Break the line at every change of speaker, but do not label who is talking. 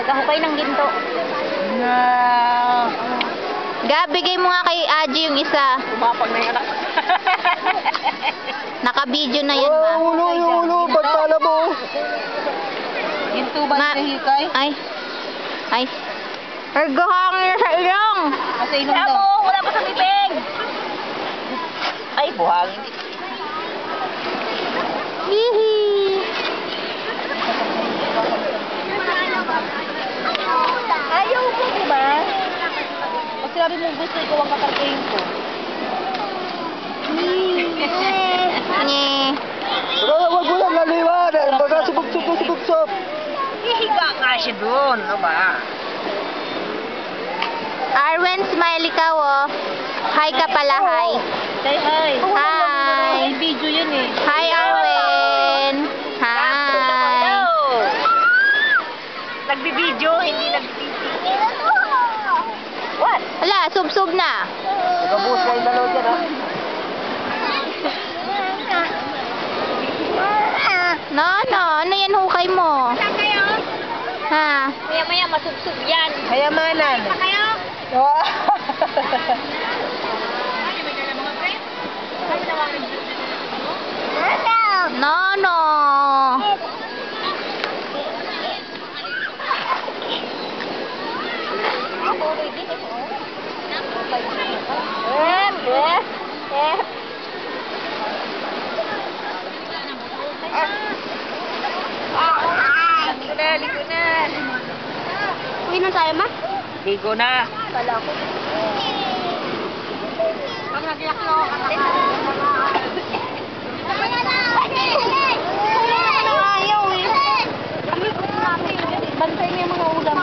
Nagahukay ng ginto. Ga, bigay mo nga kay Aji yung isa.
Umapag na yung anak.
Naka-video na yan, ma.
Ulo, pagpala mo.
Ginto ba yung hikay?
Ay. Ergohangin na sa ilong.
Kasi inom daw.
Wala pa sa bibig.
Ay, buhangin.
Hihi.
Ayaw mo, diba? Pag sinabi mo gusto, ikaw ang kakargahin ko.
Nye.
Wag mo lang laliwan. Baga sibugsob.
Hihiga nga siya doon, ano ba?
Arwen, smiley ka, oh. Hi ka pala, hi.
Say hi.
Hi.
May video yun eh.
Hi, Arwen. Hi.
Nagbibideo, hindi nagbibideo. What?
Wala, sub-sub na.
Nagabus kayo dalaw dyan, ha?
Ano yan hukay mo? Ha?
Maya-maya, masubsub yan. Hayamanan.
No.
Ligo na.
Uwi na tayo, ma?
Ligo na.
Wala ko.
Pag nagiyak ko,
Bantay niya mga ulam.